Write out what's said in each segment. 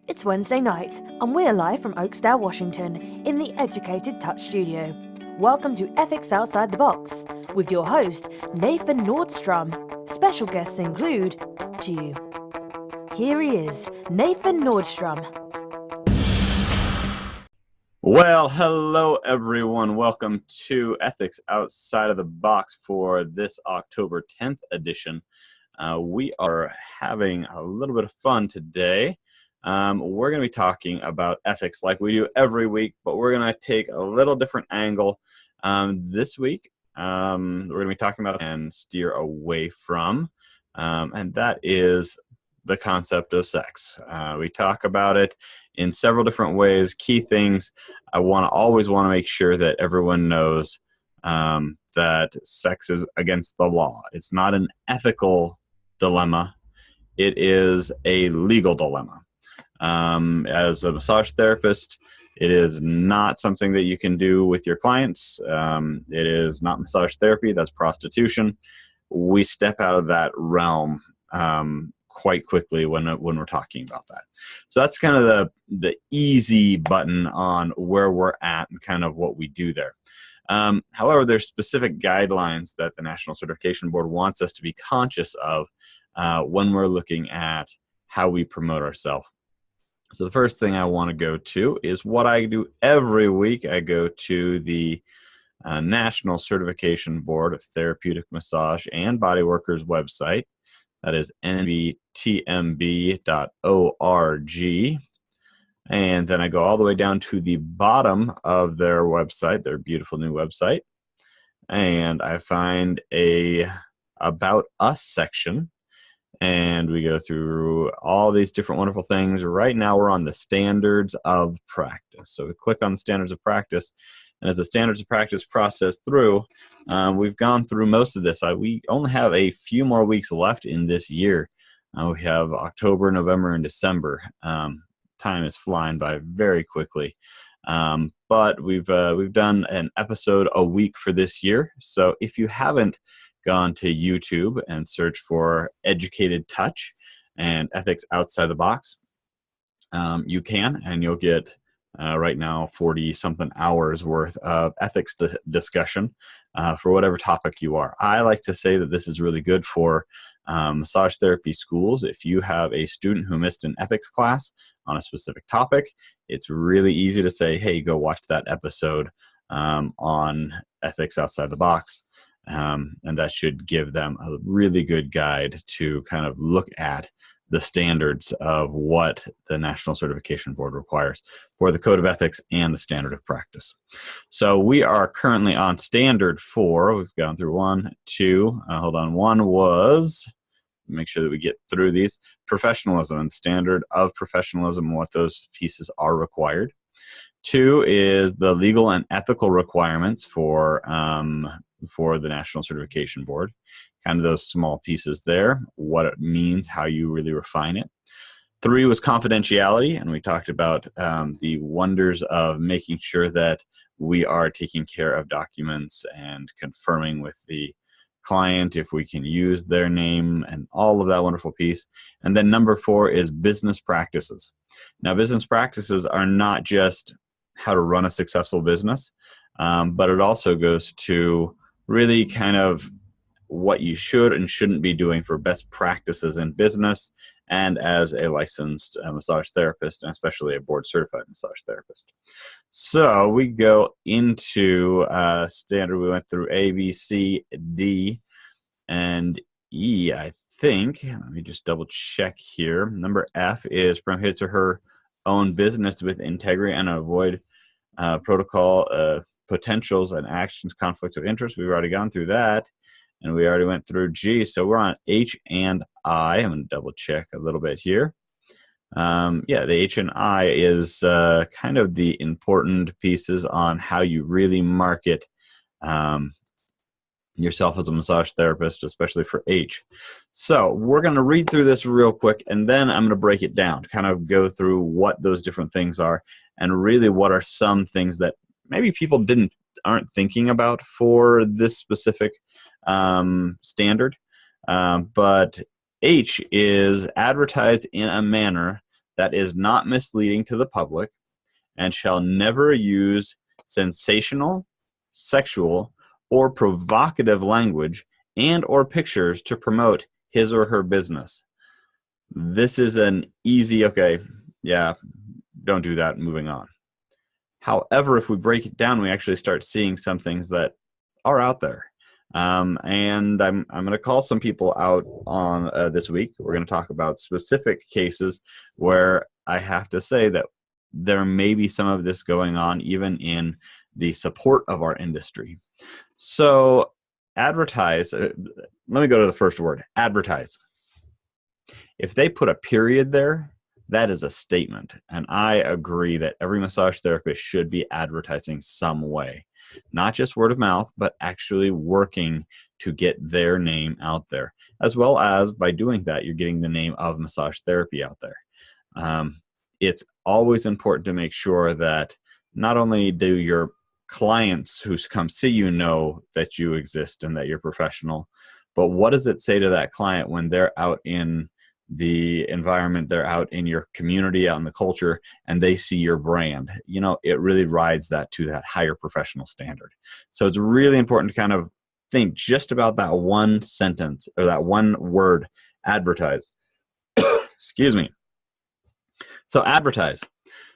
It's Wednesday night, and we're live from Oakdale, Washington, in the Educated Touch studio. Welcome to Ethics Outside the Box, with your host, Nathan Nordstrom. Special guests include you. Here he is, Nathan Nordstrom. Well, hello everyone. Welcome to Ethics Outside of the Box for this October 10th edition. We are having a little bit of fun today. We're going to be talking about ethics like we do every week, but we're going to take a little different angle this week. We're going to be talking about and steer away from, and that is the concept of sex. We talk about it in several different ways. Key things I always want to make sure that everyone knows that sex is against the law. It's not an ethical dilemma. It is a legal dilemma. As a massage therapist, it is not something that you can do with your clients. It is not massage therapy. That's prostitution. We step out of that realm quite quickly when we're talking about that. So that's kind of the easy button on where we're at and kind of what we do there. However, there's specific guidelines that the National Certification Board wants us to be conscious of when we're looking at how we promote ourselves. So the first thing I want to go to is what I do every week. I go to the National Certification Board of Therapeutic Massage and Bodyworkers website. That is NCBTMB.org. And then I go all the way down to the bottom of their website, their beautiful new website. And I find a About Us section. And we go through all these different wonderful things. Right now we're on the Standards of Practice. So we click on the Standards of Practice. And as the Standards of Practice process through, we've gone through most of this. We only have a few more weeks left in this year. We have October, November, and December. Time is flying by very quickly. But we've done an episode a week for this year. So if you haven't gone to YouTube and search for Educated Touch and Ethics Outside the Box, you can, and you'll get right now 40-something hours worth of ethics discussion for whatever topic you are. I like to say that this is really good for massage therapy schools. If you have a student who missed an ethics class on a specific topic, it's really easy to say, hey, go watch that episode on Ethics Outside the Box. And that should give them a really good guide to kind of look at the standards of what the National Certification Board requires for the Code of Ethics and the Standard of Practice. So we are currently on Standard 4. We've gone through 1, 2. Hold on. 1 was, make sure that we get through these, professionalism and Standard of Professionalism and what those pieces are required. 2 is the legal and ethical requirements for the National Certification Board. Kind of those small pieces there, what it means, how you really refine it. 3 was confidentiality, and we talked about the wonders of making sure that we are taking care of documents and confirming with the client if we can use their name and all of that wonderful piece. And then number 4 is business practices. Now, business practices are not just how to run a successful business, but it also goes to really kind of what you should and shouldn't be doing for best practices in business and as a licensed massage therapist, and especially a board-certified massage therapist. So we go into standard. We went through A, B, C, D, and E, I think. Let me just double check here. Number F is from his or her own business with integrity and avoid protocol potentials and actions, conflicts of interest. We've already gone through that, and we already went through G. So we're on H and I. I'm going to double check a little bit here. Yeah, the H and I is kind of the important pieces on how you really market yourself as a massage therapist, especially for H. So we're going to read through this real quick, and then I'm going to break it down, kind of go through what those different things are, and really what are some things that maybe people aren't thinking about for this specific standard. But H is advertise in a manner that is not misleading to the public and shall never use sensational, sexual, or provocative language and or pictures to promote his or her business. This is an easy, okay, yeah, don't do that, moving on. However, if we break it down, we actually start seeing some things that are out there. And I'm going to call some people out on this week. We're going to talk about specific cases where I have to say that there may be some of this going on even in the support of our industry. So advertise, let me go to the first word, advertise. If they put a period there, that is a statement. And I agree that every massage therapist should be advertising some way. Not just word of mouth, but actually working to get their name out there. As well as by doing that, you're getting the name of massage therapy out there. It's always important to make sure that not only do your clients who come see you know that you exist and that you're professional, but what does it say to that client when they're out in the environment, they're out in your community, out in the culture, and they see your brand? You know, it really rides that to that higher professional standard. So it's really important to kind of think just about that one sentence or that one word, advertise. Excuse me. So advertise.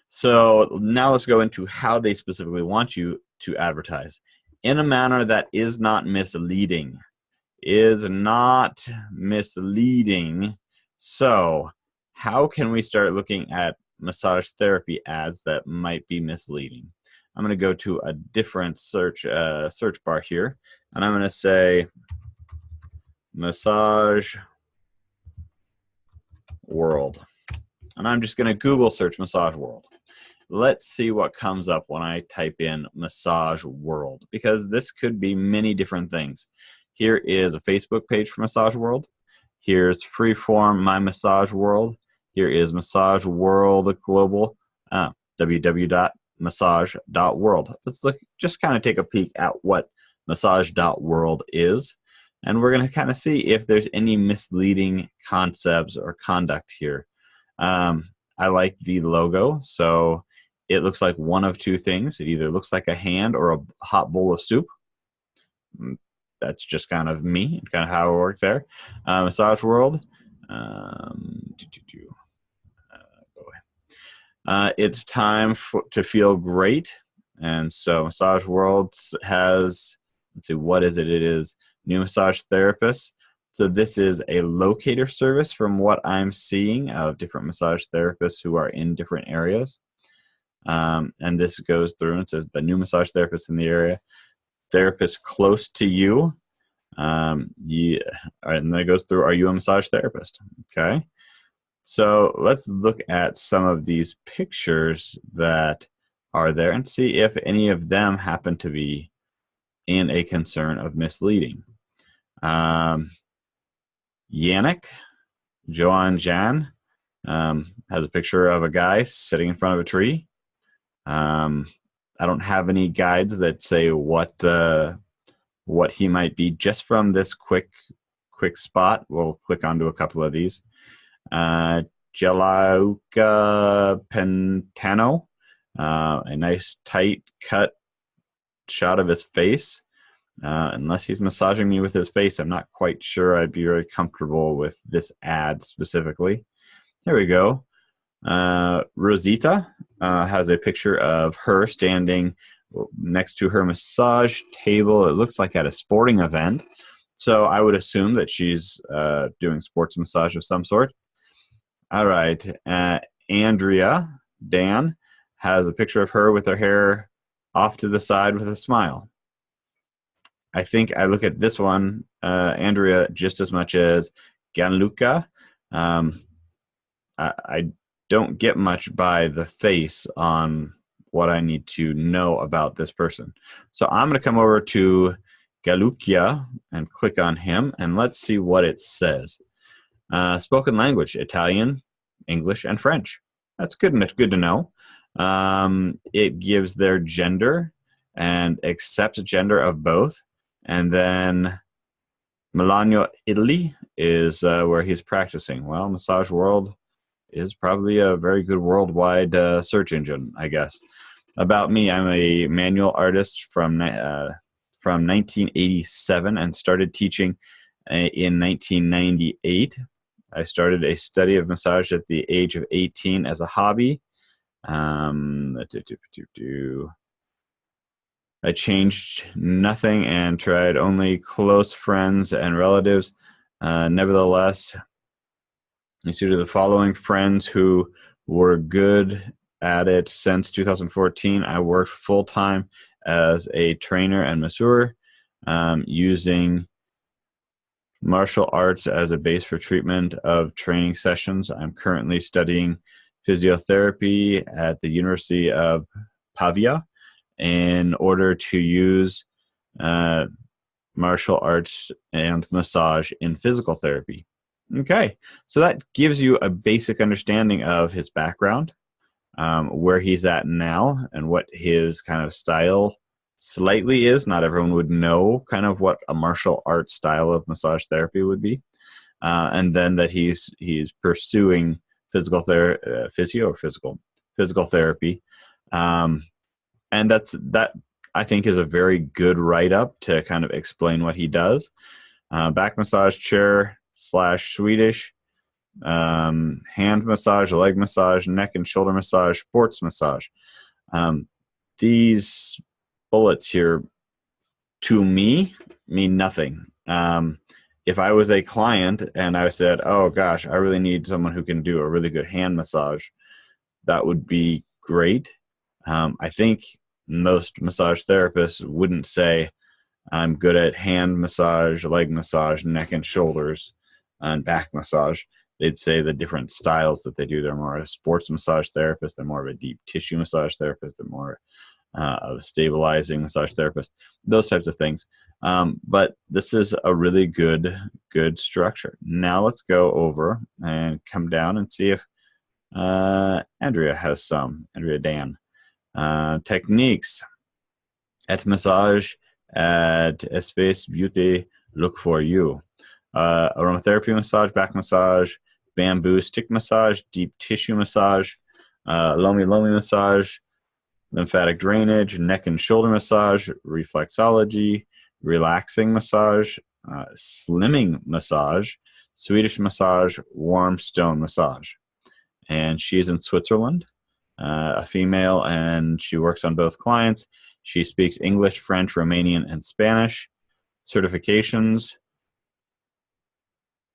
So now let's go into how they specifically want you to advertise in a manner that is not misleading. So how can we start looking at massage therapy ads that might be misleading? I'm going to go to a different search bar here, and I'm going to say Massage.world. And I'm just going to Google search Massage.world. Let's see what comes up when I type in Massage.world, because this could be many different things. Here is a Facebook page for Massage.world. Here's Freeform My Massage.world. Here is Massage.world Global, www.massage.world. Let's just kind of take a peek at what Massage.world is. And we're going to kind of see if there's any misleading concepts or conduct here. I like the logo. So it looks like one of two things. It either looks like a hand or a hot bowl of soup. That's just kind of me, kind of how it works there. Massage.world. It's time to feel great. And so Massage.world has, let's see, what is it? It is new massage therapists. So this is a locator service from what I'm seeing of different massage therapists who are in different areas. And this goes through and says the new massage therapist in the area, therapist close to you. And then it goes through, are you a massage therapist? Okay. So let's look at some of these pictures that are there and see if any of them happen to be in a concern of misleading. Yannick, Joan Jan, has a picture of a guy sitting in front of a tree. I don't have any guides that say what he might be just from this quick spot. We'll click onto a couple of these. Gelauka Pentano, a nice tight cut shot of his face. Unless he's massaging me with his face, I'm not quite sure I'd be very comfortable with this ad specifically. Here we go. Rosita has a picture of her standing next to her massage table. It looks like at a sporting event. So I would assume that she's doing sports massage of some sort. All right. Andrea Dan has a picture of her with her hair off to the side with a smile. I think I look at this one, Andrea, just as much as Gianluca. I don't get much by the face on what I need to know about this person. So I'm going to come over to Galucchia and click on him, and let's see what it says. Spoken language, Italian, English, and French. That's good to know. It gives their gender and accepts gender of both. And then Milano, Italy is where he's practicing. Well, Massage.world is probably a very good worldwide search engine, I guess. About me, I'm a manual artist from 1987 and started teaching in 1998. I started a study of massage at the age of 18 as a hobby. I changed nothing and tried only close friends and relatives. Nevertheless, due to the following friends who were good at it since 2014, I worked full-time as a trainer and masseur, using martial arts as a base for treatment of training sessions. I'm currently studying physiotherapy at the University of Pavia in order to use martial arts and massage in physical therapy. Okay, so that gives you a basic understanding of his background, where he's at now, and what his kind of style slightly is. Not everyone would know kind of what a martial arts style of massage therapy would be, and then that he's pursuing physical therapy, and that I think is a very good write-up to kind of explain what he does. Back massage, chair / Swedish, hand massage, leg massage, neck and shoulder massage, sports massage. These bullets here, to me, mean nothing. If I was a client and I said, oh gosh, I really need someone who can do a really good hand massage, that would be great. I think most massage therapists wouldn't say, I'm good at hand massage, leg massage, neck and shoulders, and back massage. They'd say the different styles that they do. They're more a sports massage therapist. They're more of a deep tissue massage therapist. They're more of a stabilizing massage therapist. Those types of things. But this is a really good structure. Now let's go over and come down and see if Andrea has some. Andrea Dan. Techniques. At massage, at Espace Beauty, look for you. Aromatherapy massage, back massage, bamboo stick massage, deep tissue massage, lomi massage, lymphatic drainage, neck and shoulder massage, reflexology, relaxing massage, slimming massage, Swedish massage, warm stone massage. And she's in Switzerland, a female, and she works on both clients. She speaks English, French, Romanian, and Spanish. Certifications,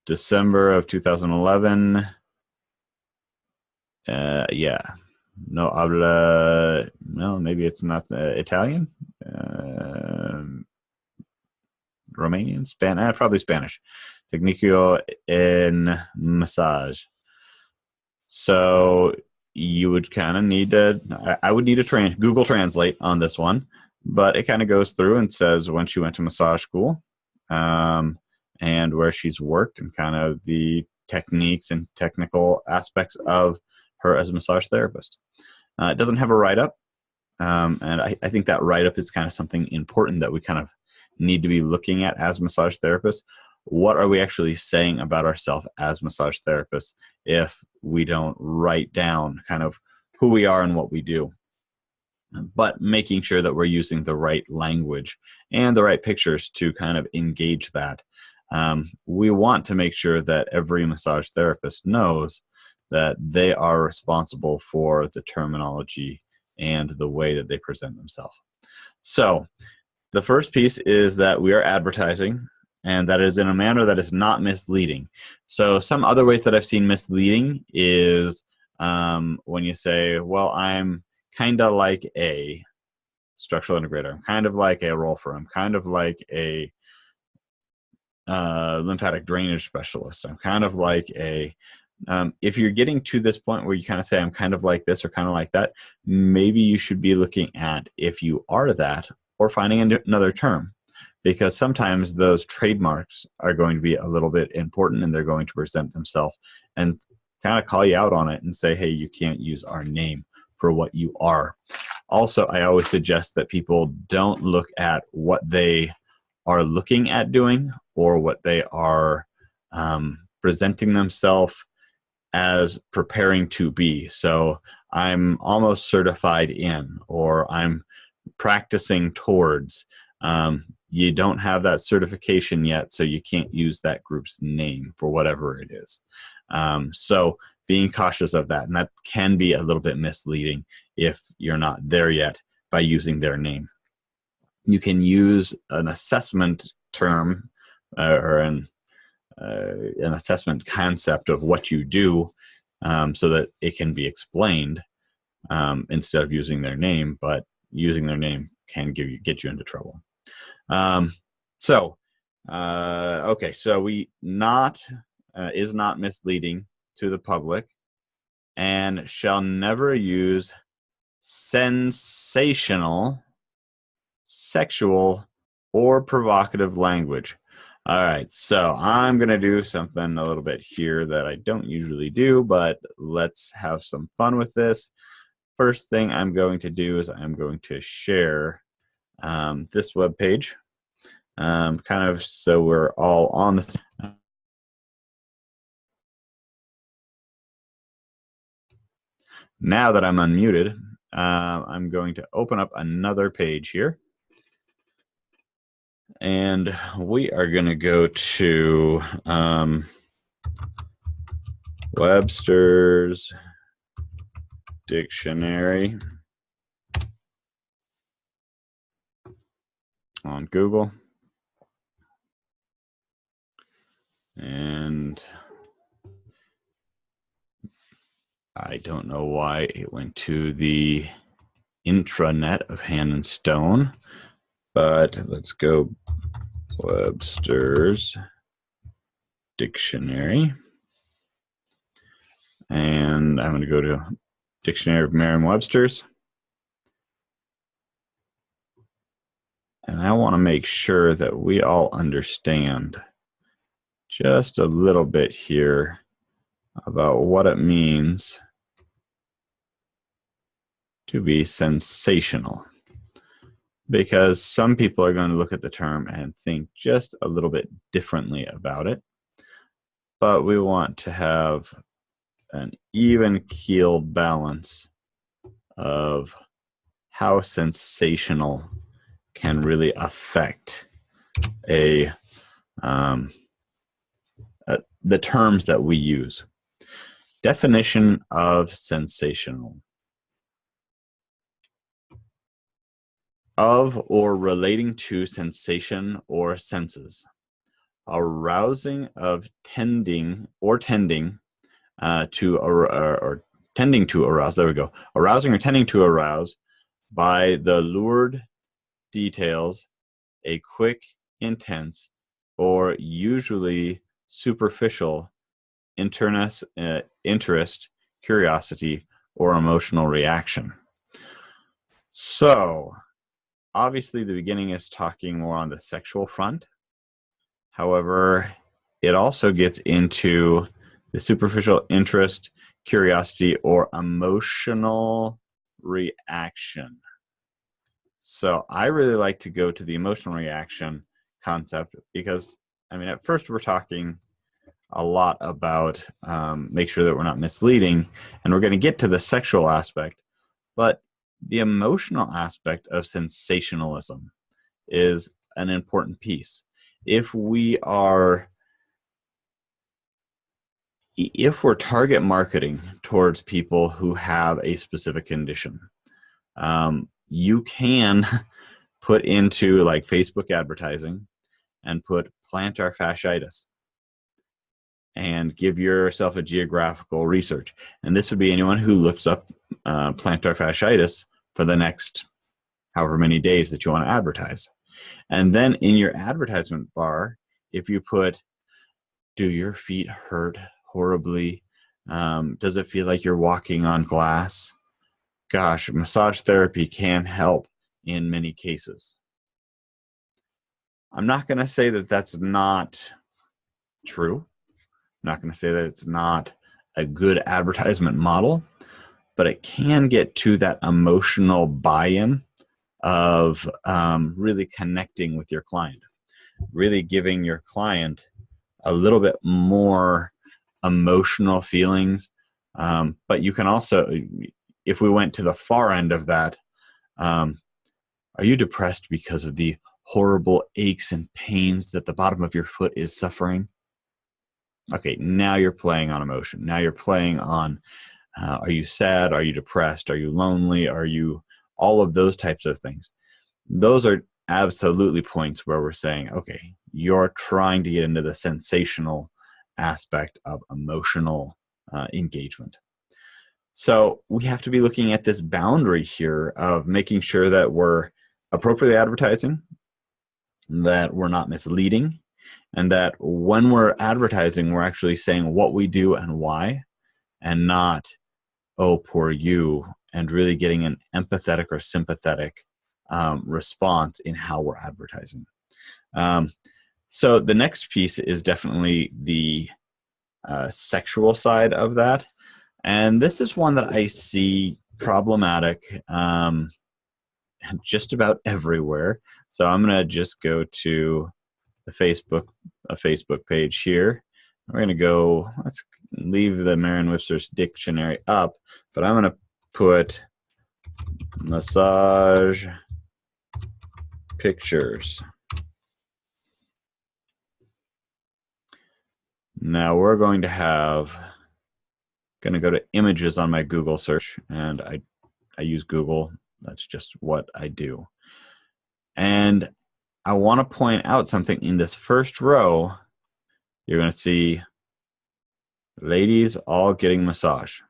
December of 2011. Yeah. No habla, no, maybe it's not Italian. Romanian, Spanish, probably Spanish. Tecnico en massage. So you would kind of need to, I would need to Google Translate on this one, but it kind of goes through and says when she went to massage school, and where she's worked, and kind of the techniques and technical aspects of her as a massage therapist. It doesn't have a write-up, and I think that write-up is kind of something important that we kind of need to be looking at as massage therapists. What are we actually saying about ourselves as massage therapists if we don't write down kind of who we are and what we do? But making sure that we're using the right language and the right pictures to kind of engage that. We want to make sure that every massage therapist knows that they are responsible for the terminology and the way that they present themselves. So the first piece is that we are advertising, and that is in a manner that is not misleading. So some other ways that I've seen misleading is when you say, well, I'm kind of like a structural integrator. I'm kind of like a rolfer. I'm kind of like a lymphatic drainage specialist. I'm kind of like a, if you're getting to this point where you kind of say, I'm kind of like this or kind of like that, maybe you should be looking at if you are that or finding another term, because sometimes those trademarks are going to be a little bit important and they're going to present themselves and kind of call you out on it and say, hey, you can't use our name for what you are. Also, I always suggest that people don't look at what they are looking at doing or what they are presenting themselves as preparing to be. So I'm almost certified in, or I'm practicing towards. You don't have that certification yet, so you can't use that group's name for whatever it is. So being cautious of that, and that can be a little bit misleading if you're not there yet by using their name. You can use an assessment term or an assessment concept of what you do so that it can be explained instead of using their name, but using their name can get you into trouble. Okay, so we is not misleading to the public, and shall never use sensational, sexual, or provocative language. All right, so I'm going to do something a little bit here that I don't usually do, but let's have some fun with this. First thing I'm going to do is I'm going to share this web page, kind of so we're all on the same. Now that I'm unmuted, I'm going to open up another page here. And we are going to go to Webster's Dictionary on Google. And I don't know why it went to the intranet of Hand and Stone, but let's go Webster's Dictionary. And I'm going to go to Dictionary of Merriam-Webster's. And I want to make sure that we all understand just a little bit here about what it means to be sensational. Because some people are going to look at the term and think just a little bit differently about it. But we want to have an even-keeled balance of how sensational can really affect the terms that we use. Definition of sensational. Of or relating to sensation or senses. Arousing of tending to arouse. There we go. Arousing or tending to arouse by the lurid details, a quick, intense, or usually superficial interest, curiosity, or emotional reaction. So, obviously, the beginning is talking more on the sexual front. However, it also gets into the superficial interest, curiosity, or emotional reaction. So I really like to go to the emotional reaction concept because, I mean, at first we're talking a lot about make sure that we're not misleading, and we're going to get to the sexual aspect, but the emotional aspect of sensationalism is an important piece. If we're target marketing towards people who have a specific condition, you can put into like Facebook advertising and put plantar fasciitis and give yourself a geographical research. And this would be anyone who looks up plantar fasciitis for the next however many days that you want to advertise. And then in your advertisement bar, if you put, do your feet hurt horribly? Does it feel like you're walking on glass? Gosh, massage therapy can help in many cases. I'm not going to say that that's not true. I'm not going to say that it's not a good advertisement model, but it can get to that emotional buy-in of really connecting with your client, really giving your client a little bit more emotional feelings. But you can also, if we went to the far end of that, are you depressed because of the horrible aches and pains that the bottom of your foot is suffering? Okay, now you're playing on emotion. Now you're playing on, are you sad? Are you depressed? Are you lonely? Are you all of those types of things? Those are absolutely points where we're saying, okay, you're trying to get into the sensational aspect of emotional engagement. So we have to be looking at this boundary here of making sure that we're appropriately advertising, that we're not misleading, and that when we're advertising, we're actually saying what we do and why, and not, oh, poor you, and really getting an empathetic or sympathetic response in how we're advertising. So the next piece is definitely the sexual side of that. And this is one that I see problematic just about everywhere. So I'm going to just go to the Facebook page here. We're going to go, let's leave the Merriam-Webster's dictionary up, but I'm going to put massage pictures. Now we're going to go to images on my Google search, and I use Google. That's just what I do. And I want to point out something in this first row. You're going to see ladies all getting massage.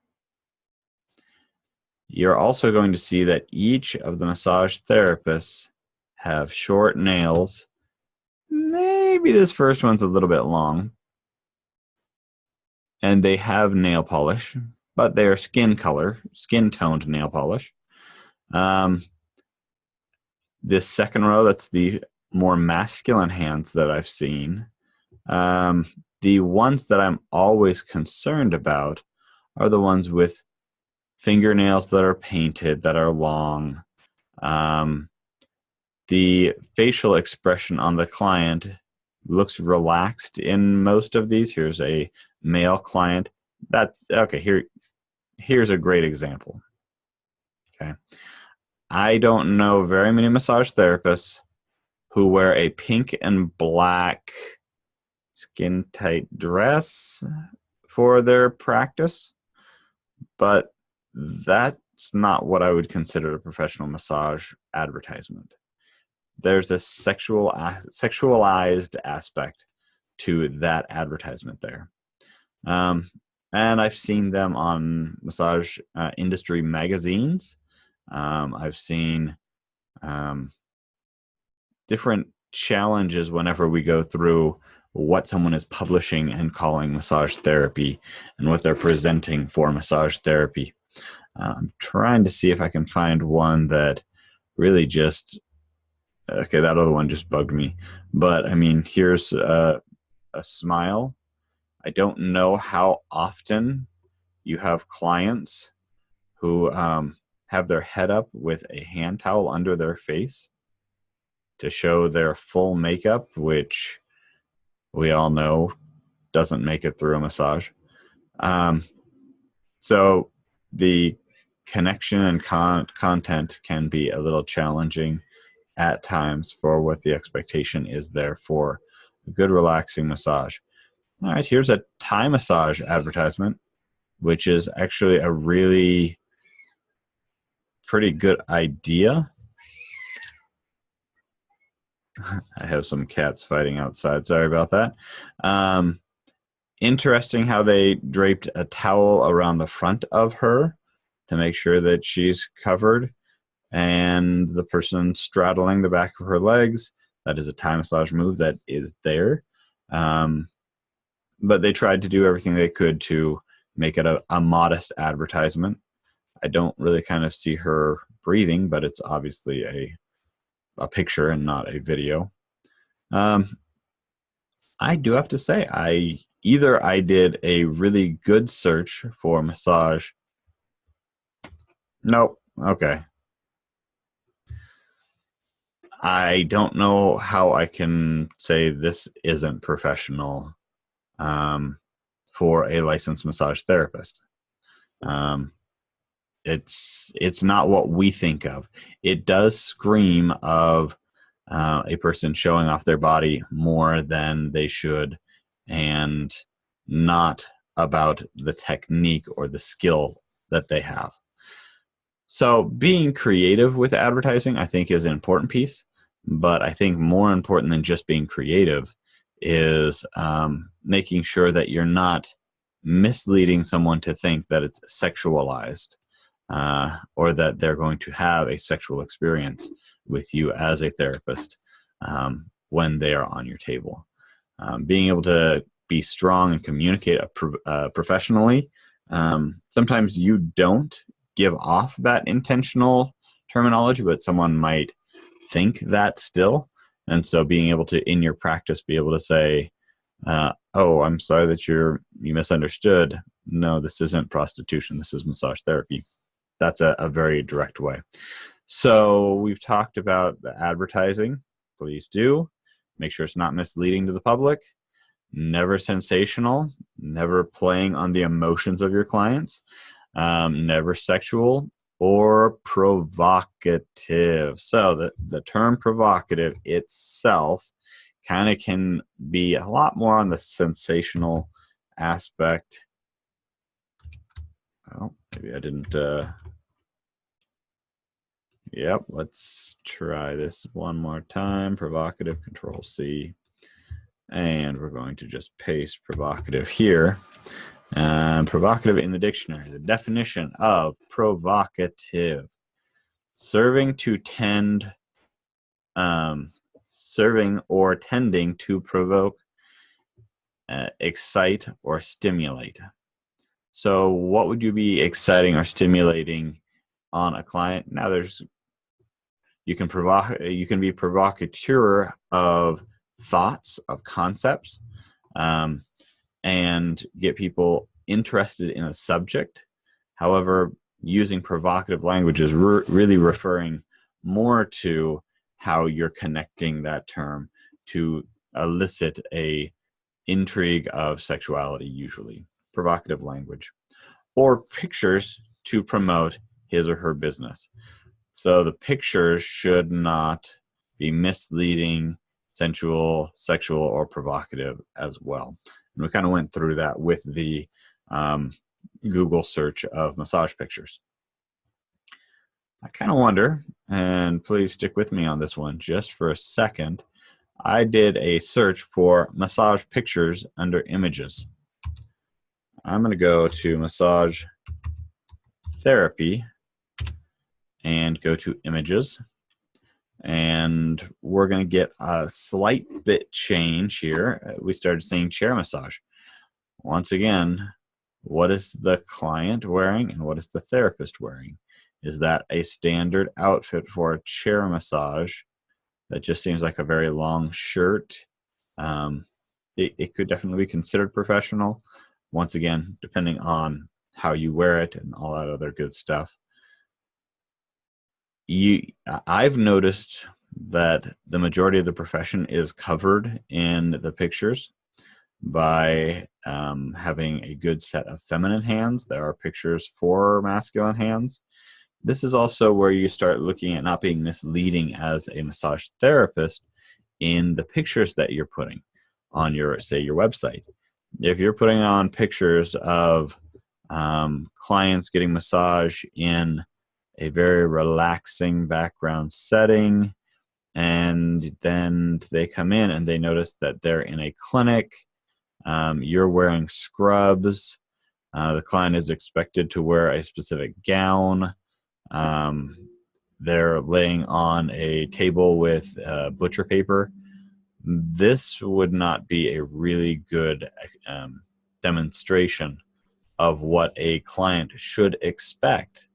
You're also going to see that each of the massage therapists have short nails. Maybe this first one's a little bit long. And they have nail polish, but they are skin-toned nail polish. This second row, that's the more masculine hands that I've seen. The ones that I'm always concerned about are the ones with fingernails that are painted, that are long. The facial expression on the client looks relaxed in most of these. Here's a male client. That's okay. Here's a great example. Okay. I don't know very many massage therapists who wear a pink and black skin tight dress for their practice, but that's not what I would consider a professional massage advertisement. There's a sexualized aspect to that advertisement there. And I've seen them on massage industry magazines. I've seen different challenges whenever we go through what someone is publishing and calling massage therapy and what they're presenting for massage therapy. I'm trying to see if I can find one that really just, okay, that other one just bugged me. But I mean, here's a smile. I don't know how often you have clients who have their head up with a hand towel under their face to show their full makeup, which we all know doesn't make it through a massage. So the connection and content can be a little challenging at times for what the expectation is there for a good relaxing massage. All right, here's a Thai massage advertisement, which is actually a really pretty good idea. I have some cats fighting outside. Sorry about that. Interesting how they draped a towel around the front of her to make sure that she's covered, and the person straddling the back of her legs. That is a Thai massage move that is there. But they tried to do everything they could to make it a modest advertisement. I don't really kind of see her breathing, but it's obviously a picture and not a video. I do have to say, I did a really good search for massage. Nope. Okay. I don't know how I can say this isn't professional. for a licensed massage therapist. It's not what we think of. It does scream of a person showing off their body more than they should, and not about the technique or the skill that they have. So being creative with advertising, I think, is an important piece. But I think more important than just being creative is making sure that you're not misleading someone to think that it's sexualized, or that they're going to have a sexual experience with you as a therapist when they are on your table. Being able to be strong and communicate professionally. Sometimes you don't give off that intentional terminology, but someone might think that still. And so being able to, in your practice, be able to say, oh, I'm sorry that you misunderstood. No, this isn't prostitution. This is massage therapy. That's a very direct way. So we've talked about the advertising. Please do. Make sure it's not misleading to the public. Never sensational. Never playing on the emotions of your clients. Never sexual or provocative. So the term provocative itself kind of can be a lot more on the sensational aspect. Oh, maybe I didn't. Yep, let's try this one more time. Provocative, Control-C. And we're going to just paste provocative here. Provocative in the dictionary. The definition of provocative: serving or tending to provoke, excite, or stimulate. So what would you be exciting or stimulating on a client? Now you can be provocateur of thoughts, of concepts, and get people interested in a subject. However, using provocative language is really referring more to how you're connecting that term to elicit a intrigue of sexuality, usually. Provocative language. Or pictures to promote his or her business. So the pictures should not be misleading, sensual, sexual, or provocative as well. And we kind of went through that with the Google search of massage pictures. I kind of wonder, and please stick with me on this one just for a second. I did a search for massage pictures under images. I'm going to go to massage therapy and go to images. And we're going to get a slight bit change here. We started seeing chair massage. Once again, what is the client wearing and what is the therapist wearing? Is that a standard outfit for a chair massage that just seems like a very long shirt? It could definitely be considered professional. Once again, depending on how you wear it and all that other good stuff. I've noticed that the majority of the profession is covered in the pictures by having a good set of feminine hands. There are pictures for masculine hands. This is also where you start looking at not being misleading as a massage therapist in the pictures that you're putting on your website. If you're putting on pictures of clients getting massage in a very relaxing background setting, and then they come in and they notice that they're in a clinic, you're wearing scrubs, the client is expected to wear a specific gown, they're laying on a table with butcher paper, this would not be a really good demonstration of what a client should expect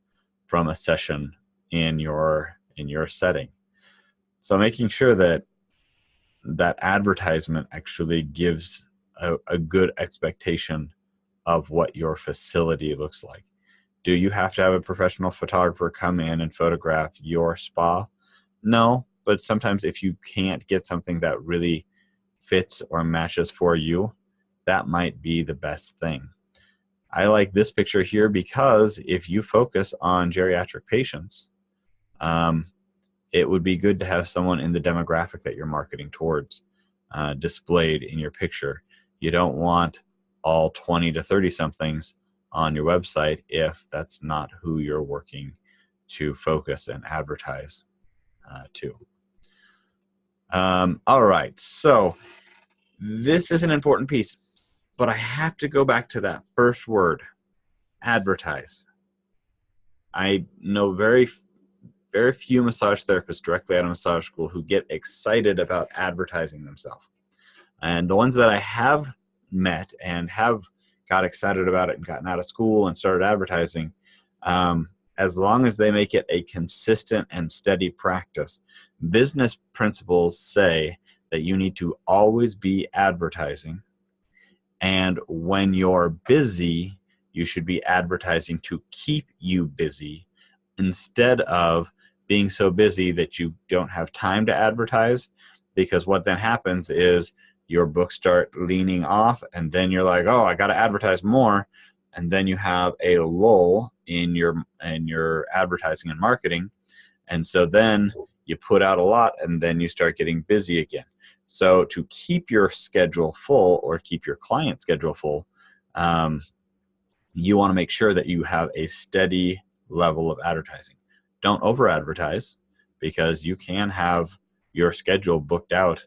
from a session in your setting. So making sure that advertisement actually gives a good expectation of what your facility looks like. Do you have to have a professional photographer come in and photograph your spa? No, but sometimes if you can't get something that really fits or matches for you, that might be the best thing. I like this picture here because if you focus on geriatric patients, it would be good to have someone in the demographic that you're marketing towards displayed in your picture. You don't want all 20 to 30 somethings on your website if that's not who you're working to focus and advertise to. All right, so this is an important piece, but I have to go back to that first word, advertise. I know very few massage therapists directly out of massage school who get excited about advertising themselves. And the ones that I have met and have got excited about it and gotten out of school and started advertising, as long as they make it a consistent and steady practice. Business principles say that you need to always be advertising, and when you're busy, you should be advertising to keep you busy instead of being so busy that you don't have time to advertise, because what then happens is your books start leaning off, and then you're like, oh, I got to advertise more, and then you have a lull in your advertising and marketing, and so then you put out a lot, and then you start getting busy again. So to keep your schedule full or keep your client schedule full, you want to make sure that you have a steady level of advertising. Don't over advertise, because you can have your schedule booked out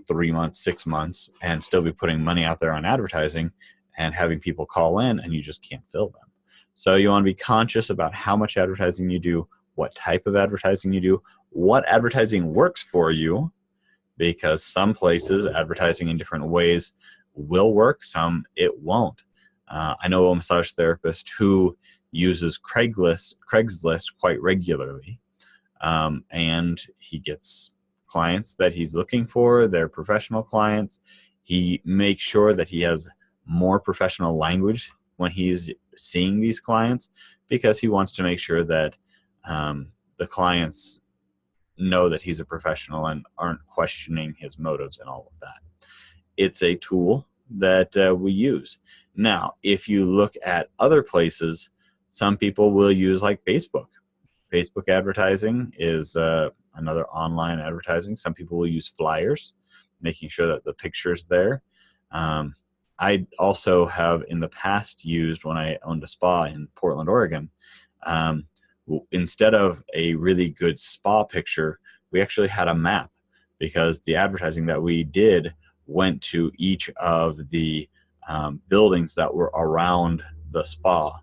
3 months, 6 months, and still be putting money out there on advertising and having people call in, and you just can't fill them. So you want to be conscious about how much advertising you do, what type of advertising you do, what advertising works for you, because some places advertising in different ways will work, some it won't. I know a massage therapist who uses Craigslist quite regularly, and he gets clients that he's looking for. They're professional clients. He makes sure that he has more professional language when he's seeing these clients, because he wants to make sure that the clients know that he's a professional and aren't questioning his motives and all of that. It's a tool that we use. Now, if you look at other places, some people will use like Facebook. Facebook advertising is another online advertising. Some people will use flyers, making sure that the picture's there. I also have in the past used, when I owned a spa in Portland, Oregon, instead of a really good spa picture, we actually had a map, because the advertising that we did went to each of the buildings that were around the spa.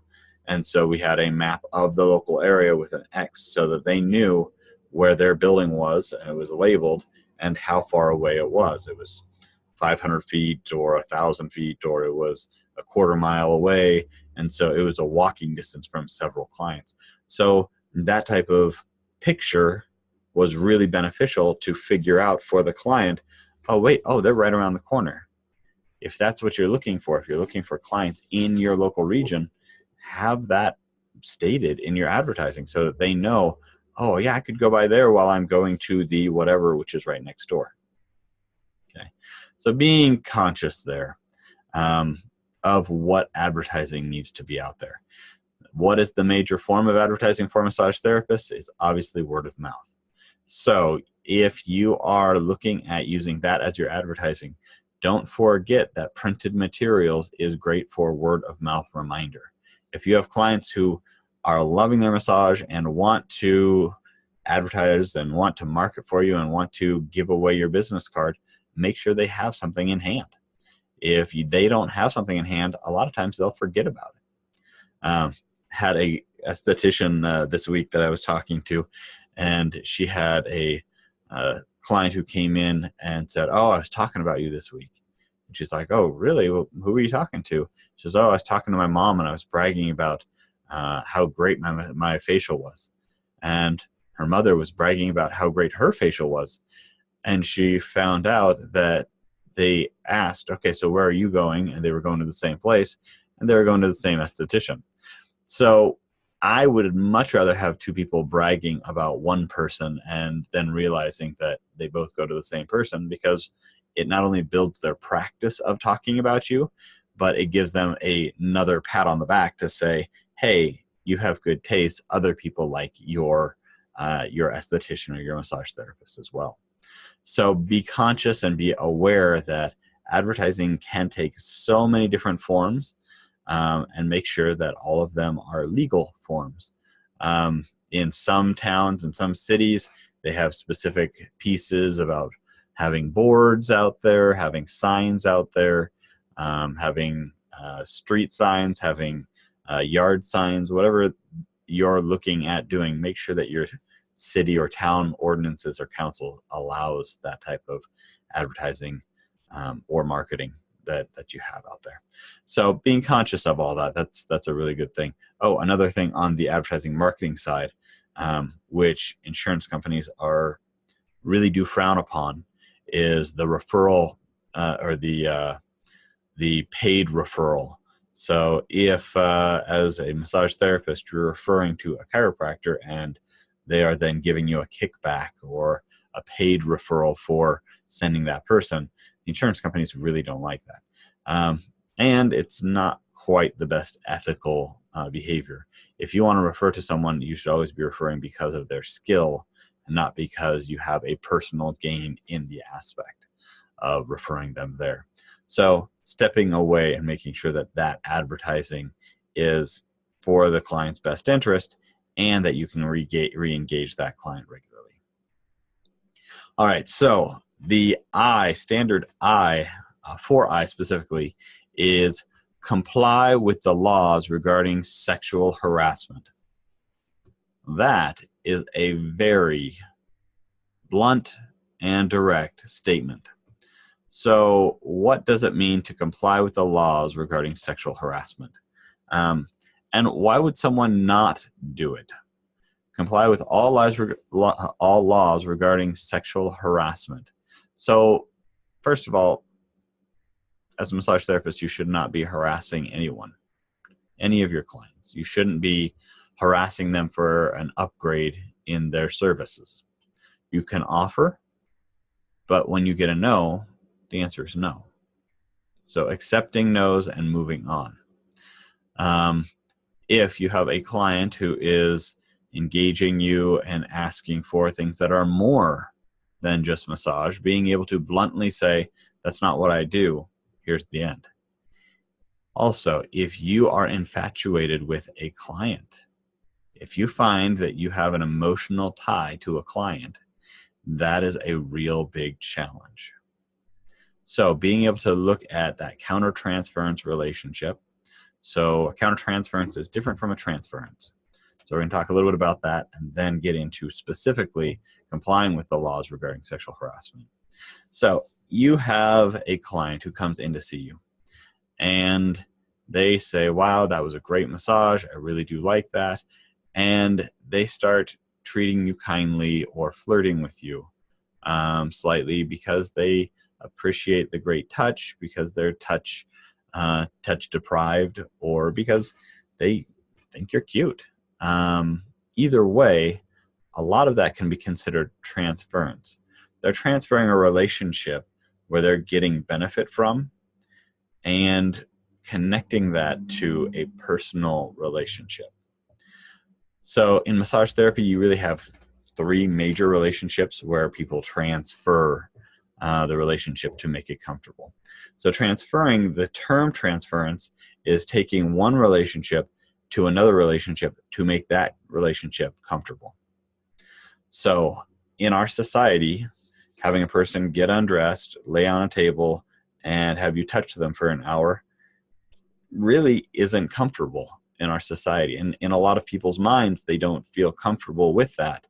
And so we had a map of the local area with an X, so that they knew where their building was, and it was labeled, and how far away it was. It was 500 feet or 1,000 feet, or it was a quarter mile away. And so it was a walking distance from several clients. So that type of picture was really beneficial to figure out for the client, oh, wait, oh, they're right around the corner. If that's what you're looking for, if you're looking for clients in your local region, have that stated in your advertising so that they know, oh, yeah, I could go by there while I'm going to the whatever, which is right next door. Okay, so being conscious there of what advertising needs to be out there. What is the major form of advertising for massage therapists? It's obviously word of mouth. So if you are looking at using that as your advertising, don't forget that printed materials is great for word of mouth reminder. If you have clients who are loving their massage and want to advertise and want to market for you and want to give away your business card, make sure they have something in hand. If they don't have something in hand, a lot of times they'll forget about it. Had a esthetician this week that I was talking to, and she had a client who came in and said, oh, I was talking about you this week. And she's like, oh, really? Well, who were you talking to? She says, oh, I was talking to my mom, and I was bragging about how great my facial was. And her mother was bragging about how great her facial was. And she found out that they asked, okay, so where are you going? And they were going to the same place, and they were going to the same esthetician. So I would much rather have two people bragging about one person and then realizing that they both go to the same person, because it not only builds their practice of talking about you, but it gives them another pat on the back to say, hey, you have good taste. Other people like your esthetician or your massage therapist as well. So be conscious and be aware that advertising can take so many different forms, and make sure that all of them are legal forms. In some towns and some cities, they have specific pieces about having boards out there, having signs out there, having street signs, having yard signs, whatever you're looking at doing, make sure that your city or town ordinances or council allows that type of advertising or marketing that you have out there. So being conscious of all that, that's a really good thing. Oh, another thing on the advertising marketing side, which insurance companies really do frown upon, is the referral or the paid referral. So if as a massage therapist you're referring to a chiropractor and they are then giving you a kickback or a paid referral for sending that person, the insurance companies really don't like that. And it's not quite the best ethical behavior. If you want to refer to someone, you should always be referring because of their skill and not because you have a personal gain in the aspect of referring them there. So stepping away and making sure that that advertising is for the client's best interest and that you can re-engage that client regularly. All right, so the standard I, 4I specifically, is comply with the laws regarding sexual harassment. That is a very blunt and direct statement. So what does it mean to comply with the laws regarding sexual harassment? And why would someone not do it? Comply with all laws regarding sexual harassment. So first of all, as a massage therapist, you should not be harassing anyone, any of your clients. You shouldn't be harassing them for an upgrade in their services. You can offer, but when you get a no, the answer is no. So accepting no's and moving on. If you have a client who is engaging you and asking for things that are more than just massage, being able to bluntly say, that's not what I do, here's the end. Also, if you are infatuated with a client, if you find that you have an emotional tie to a client, that is a real big challenge. So being able to look at that countertransference relationship. So a countertransference is different from a transference. So we're going to talk a little bit about that and then get into specifically complying with the laws regarding sexual harassment. So you have a client who comes in to see you and they say, wow, that was a great massage. I really do like that. And they start treating you kindly or flirting with you slightly because they appreciate the great touch, because they're touch deprived, or because they think you're cute. Either way, a lot of that can be considered transference. They're transferring a relationship where they're getting benefit from and connecting that to a personal relationship. So in massage therapy, you really have 3 major relationships where people transfer the relationship to make it comfortable. So transferring, the term transference is taking one relationship to another relationship to make that relationship comfortable. So in our society, having a person get undressed, lay on a table, and have you touch them for an hour really isn't comfortable in our society. And in a lot of people's minds, they don't feel comfortable with that.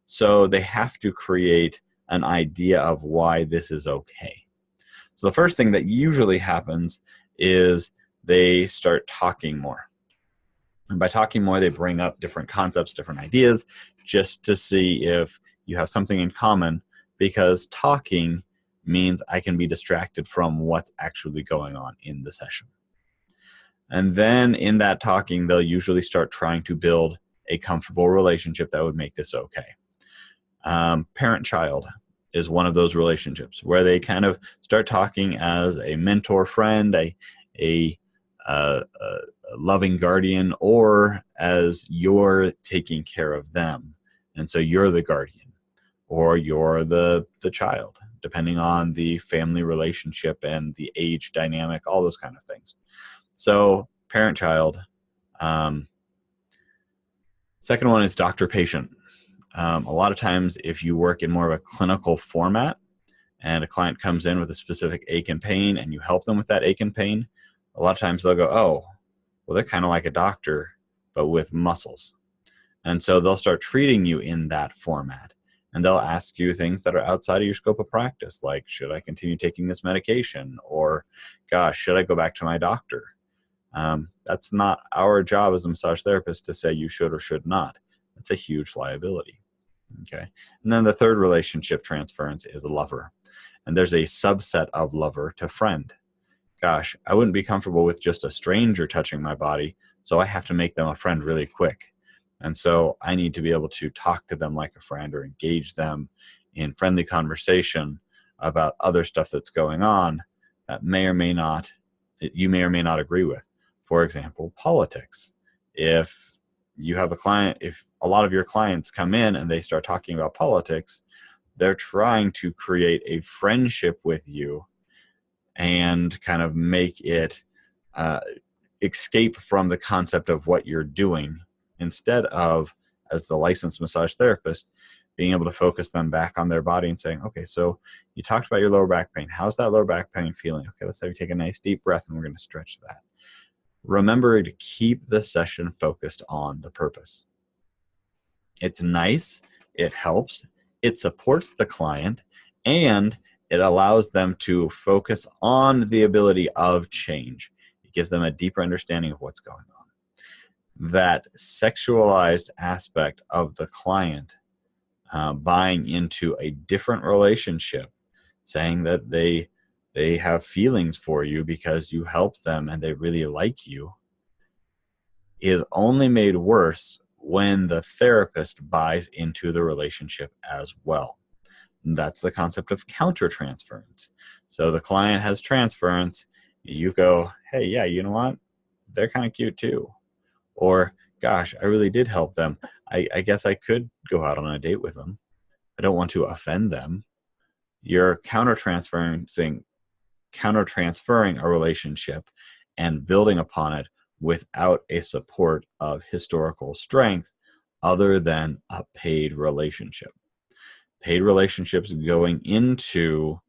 So they have to create an idea of why this is okay. So the first thing that usually happens is they start talking more. And by talking more, they bring up different concepts, different ideas, just to see if you have something in common, because talking means I can be distracted from what's actually going on in the session. And then in that talking, they'll usually start trying to build a comfortable relationship that would make this okay. Parent-child is one of those relationships where they kind of start talking as a mentor friend, a loving guardian, or as you're taking care of them. And so you're the guardian, or you're the child, depending on the family relationship and the age dynamic, all those kind of things. So parent-child. Second one is doctor-patient. A lot of times if you work in more of a clinical format and a client comes in with a specific ache and pain and you help them with that ache and pain, a lot of times they'll go, oh, well, they're kind of like a doctor, but with muscles. And so they'll start treating you in that format. And they'll ask you things that are outside of your scope of practice, like, should I continue taking this medication? Or, gosh, should I go back to my doctor? That's not our job as a massage therapist to say you should or should not. That's a huge liability. Okay. And then the third relationship transference is a lover. And there's a subset of lover to friend. Gosh, I wouldn't be comfortable with just a stranger touching my body, so I have to make them a friend really quick. And so I need to be able to talk to them like a friend or engage them in friendly conversation about other stuff that's going on that you may or may not agree with. For example, politics. If you have a client, if a lot of your clients come in and they start talking about politics, they're trying to create a friendship with you and kind of make it escape from the concept of what you're doing, instead of, as the licensed massage therapist, being able to focus them back on their body and saying, okay, so you talked about your lower back pain. How's that lower back pain feeling? Okay, let's have you take a nice deep breath and we're going to stretch that. Remember to keep the session focused on the purpose. It's nice, it helps, it supports the client, and it allows them to focus on the ability of change. It gives them a deeper understanding of what's going on. That sexualized aspect of the client buying into a different relationship, saying that they have feelings for you because you help them and they really like you, is only made worse when the therapist buys into the relationship as well. And that's the concept of countertransference. So the client has transference, you go, hey, yeah, you know what? They're kind of cute too. Or, gosh, I really did help them. I guess I could go out on a date with them. I don't want to offend them. You're countertransferring a relationship and building upon it without a support of historical strength other than a paid relationship. Paid relationships going into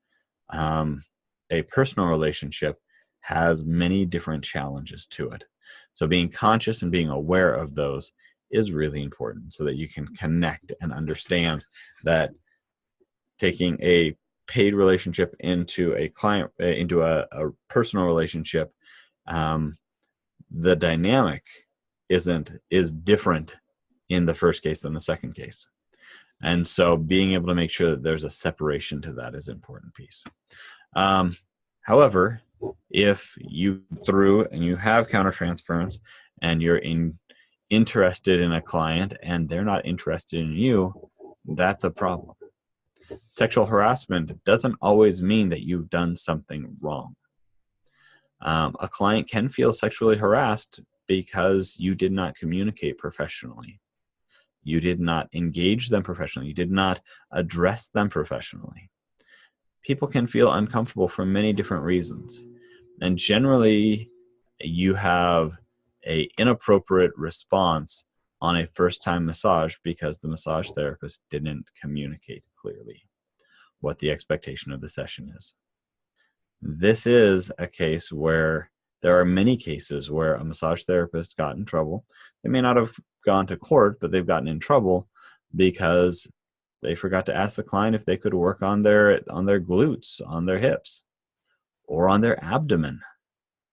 a personal relationship has many different challenges to it. So being conscious and being aware of those is really important so that you can connect and understand that taking a paid relationship into a client, into a personal relationship, the dynamic is different in the first case than the second case. And so being able to make sure that there's a separation to that is an important piece. However, if you have countertransference and you're interested in a client and they're not interested in you, that's a problem. Sexual harassment doesn't always mean that you've done something wrong. A client can feel sexually harassed because you did not communicate professionally. You did not engage them professionally. You did not address them professionally. People can feel uncomfortable for many different reasons. And generally, you have an inappropriate response on a first-time massage because the massage therapist didn't communicate clearly what the expectation of the session is. This is a case where there are many cases where a massage therapist got in trouble. They may not have gone to court, but they've gotten in trouble because they forgot to ask the client if they could work on their glutes, on their hips, or on their abdomen,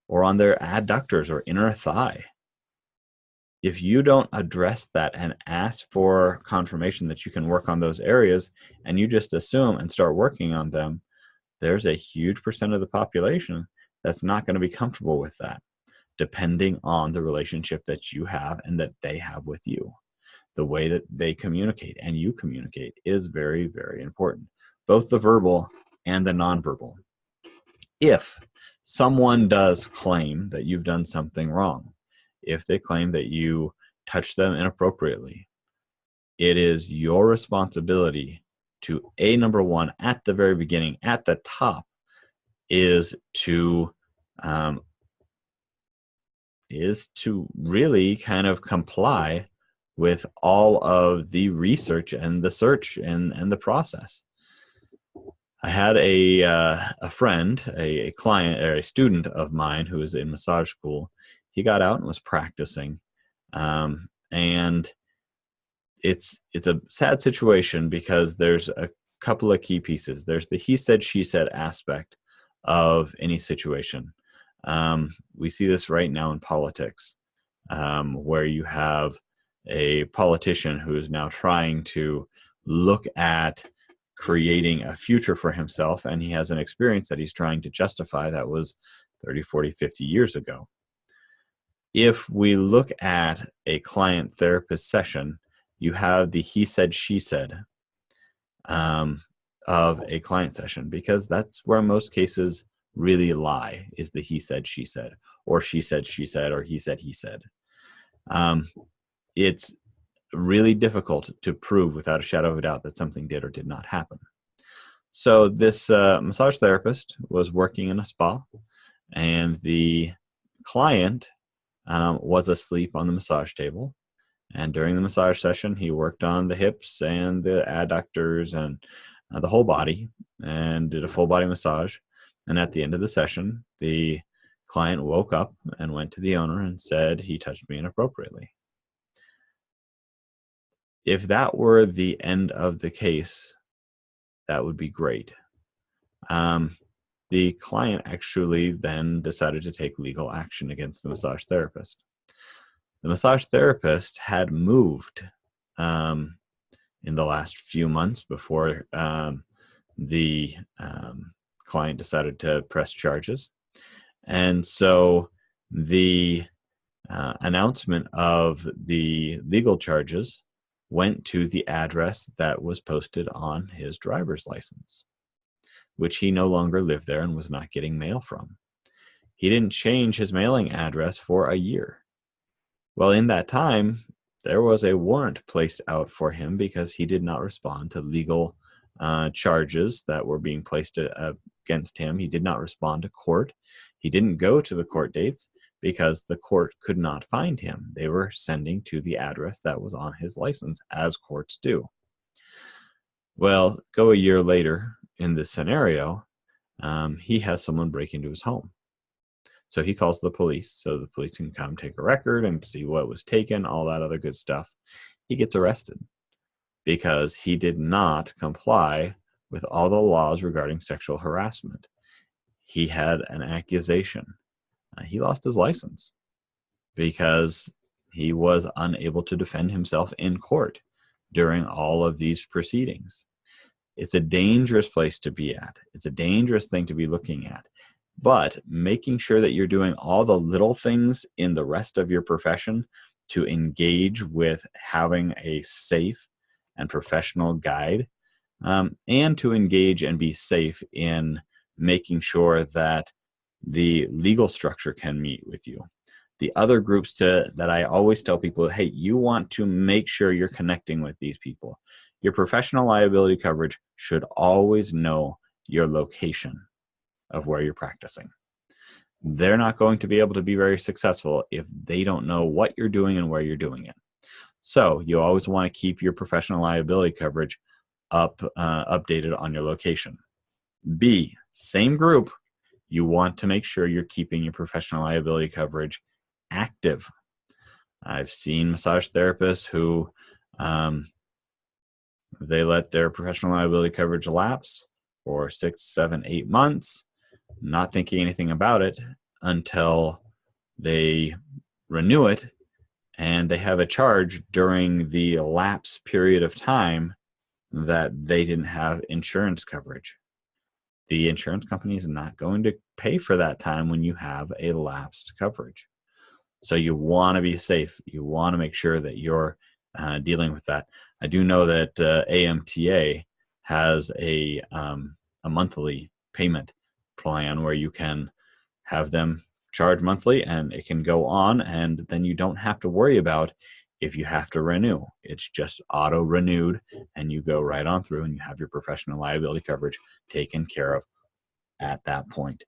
or on their adductors or inner thigh. If you don't address that and ask for confirmation that you can work on those areas, and you just assume and start working on them, there's a huge percent of the population that's not going to be comfortable with that, depending on the relationship that you have and that they have with you. the way that they communicate and you communicate is very, very important, both the verbal and the nonverbal. If someone does claim that you've done something wrong, if they claim that you touched them inappropriately, it is your responsibility to, number one, at the very beginning, at the top, is to really kind of comply with all of the research and the search and the process. I had a friend, a client, or a student of mine who was in massage school. He got out and was practicing, and it's a sad situation because there's a couple of key pieces. There's the he said, she said aspect of any situation. We see this right now in politics, where you have a politician who is now trying to look at creating a future for himself, and he has an experience that he's trying to justify that was 30, 40, 50 years ago. If we look at a client therapist session, you have the he said, she said of a client session, because that's where most cases really lie, is the he said, she said, or she said, or he said, he said. It's really difficult to prove without a shadow of a doubt that something did or did not happen. So this massage therapist was working in a spa, and the client was asleep on the massage table. And during the massage session, he worked on the hips and the adductors and the whole body, and did a full body massage. And at the end of the session, the client woke up and went to the owner and said, he touched me inappropriately. If that were the end of the case, that would be great. The client actually then decided to take legal action against the massage therapist. The massage therapist had moved in the last few months before the client decided to press charges. And so the announcement of the legal charges went to the address that was posted on his driver's license, which he no longer lived there and was not getting mail from. He didn't change his mailing address for a year. Well, in that time, there was a warrant placed out for him because he did not respond to legal charges that were being placed against him. He did not respond to court. He didn't go to the court dates because the court could not find him. They were sending to the address that was on his license, as courts do. Well, go a year later in this scenario, he has someone break into his home. So he calls the police so the police can come take a record and see what was taken, all that other good stuff. He gets arrested because he did not comply with all the laws regarding sexual harassment. He had an accusation. He lost his license because he was unable to defend himself in court during all of these proceedings. It's a dangerous place to be at. It's a dangerous thing to be looking at. But making sure that you're doing all the little things in the rest of your profession to engage with having a safe and professional guide, and to engage and be safe in making sure that the legal structure can meet with you. The other groups that I always tell people, hey, you want to make sure you're connecting with these people. Your professional liability coverage should always know your location of where you're practicing. They're not going to be able to be very successful if they don't know what you're doing and where you're doing it. So you always want to keep your professional liability coverage updated on your location. B, same group, you want to make sure you're keeping your professional liability coverage active. I've seen massage therapists who they let their professional liability coverage lapse for 6, 7, 8 months, not thinking anything about it until they renew it, and they have a charge during the lapse period of time that they didn't have insurance coverage. The insurance company is not going to pay for that time when you have a lapsed coverage. So you want to be safe. You want to make sure that you're dealing with that. I do know that AMTA has a monthly payment plan where you can have them charge monthly and it can go on, and then you don't have to worry about if you have to renew. It's just auto renewed and you go right on through and you have your professional liability coverage taken care of at that point.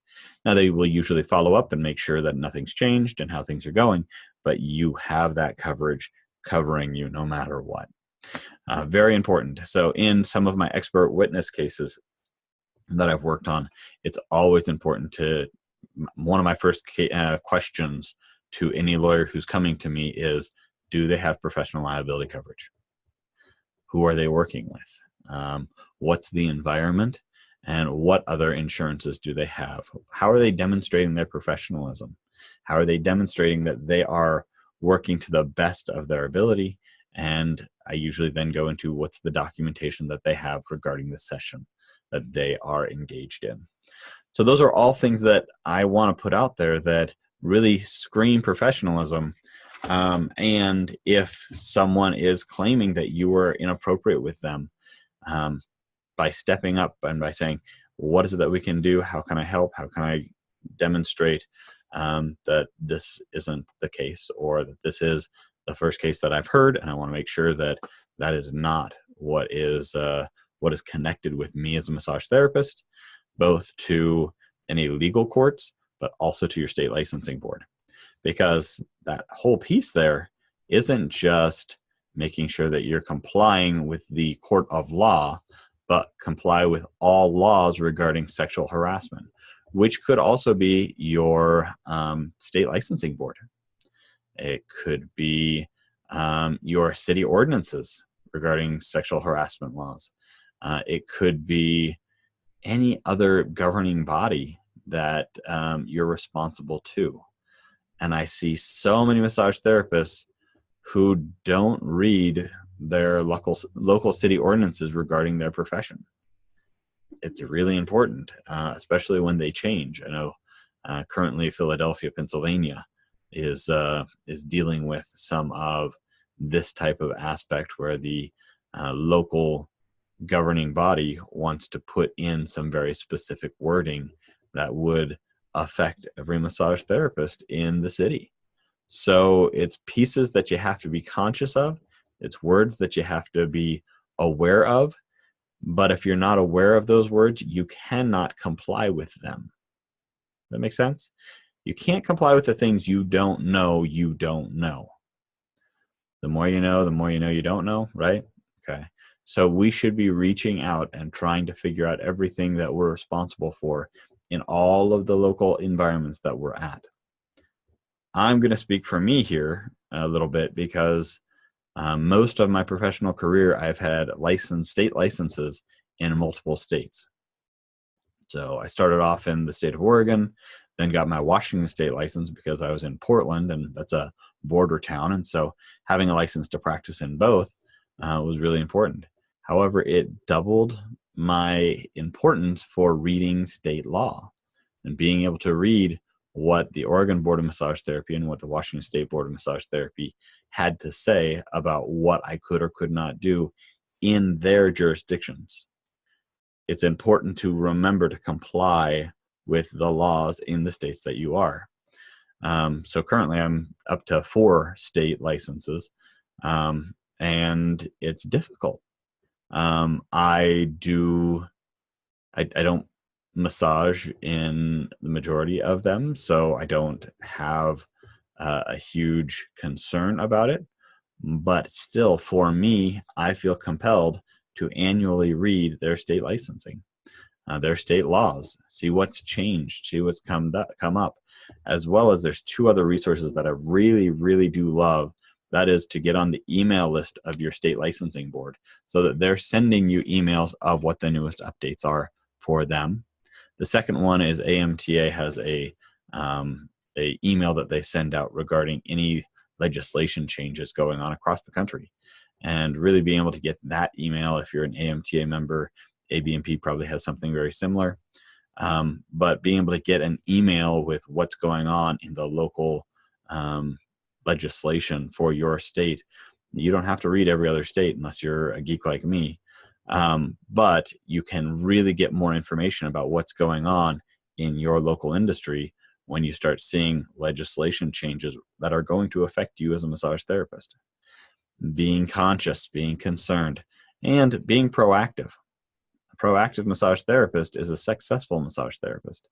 Now, they will usually follow up and make sure that nothing's changed and how things are going, but you have that coverage covering you no matter what. Very important. So in some of my expert witness cases that I've worked on, it's always important to, one of my first questions to any lawyer who's coming to me is, do they have professional liability coverage? Who are they working with? What's the environment? And what other insurances do they have? How are they demonstrating their professionalism? How are they demonstrating that they are working to the best of their ability? And I usually then go into what's the documentation that they have regarding the session that they are engaged in. So those are all things that I want to put out there that really scream professionalism. And if someone is claiming that you were inappropriate with them, by stepping up and by saying, what is it that we can do? How can I help? How can I demonstrate that this isn't the case, or that this is the first case that I've heard, and I want to make sure that that is not what is connected with me as a massage therapist, both to any legal courts, but also to your state licensing board. Because that whole piece there isn't just making sure that you're complying with the court of law, but comply with all laws regarding sexual harassment, which could also be your state licensing board. It could be your city ordinances regarding sexual harassment laws. It could be any other governing body that you're responsible to. And I see so many massage therapists who don't read their local city ordinances regarding their profession. It's really important, especially when they change. I know currently Philadelphia, Pennsylvania is dealing with some of this type of aspect where the local governing body wants to put in some very specific wording that would affect every massage therapist in the city. So it's pieces that you have to be conscious of. It's words that you have to be aware of. But if you're not aware of those words, you cannot comply with them. That makes sense? You can't comply with the things you don't know you don't know. The more you know you don't know, right? Okay. So we should be reaching out and trying to figure out everything that we're responsible for in all of the local environments that we're at. I'm going to speak for me here a little bit because most of my professional career, I've had state licenses in multiple states. So I started off in the state of Oregon, then got my Washington state license because I was in Portland, and that's a border town. And so having a license to practice in both was really important. However, it doubled my importance for reading state law and being able to read what the Oregon Board of Massage Therapy and what the Washington State Board of Massage Therapy had to say about what I could or could not do in their jurisdictions. It's important to remember to comply with the laws in the states that you are. So currently I'm up to 4 state licenses, and it's difficult. I don't massage in the majority of them, so I don't have a huge concern about it. But still, for me, I feel compelled to annually read their state licensing, their state laws, see what's changed, see what's come up, as well as there's 2 other resources that I really, really do love. That is to get on the email list of your state licensing board so that they're sending you emails of what the newest updates are for them. The second one is AMTA has a email that they send out regarding any legislation changes going on across the country. And really being able to get that email, if you're an AMTA member, ABMP probably has something very similar. But being able to get an email with what's going on in the local legislation for your state You don't have to read every other state unless you're a geek like me. But you can really get more information about what's going on in your local industry when you start seeing legislation changes that are going to affect you as a massage therapist. Being conscious, being concerned, and being proactive. A proactive massage therapist is a successful massage therapist.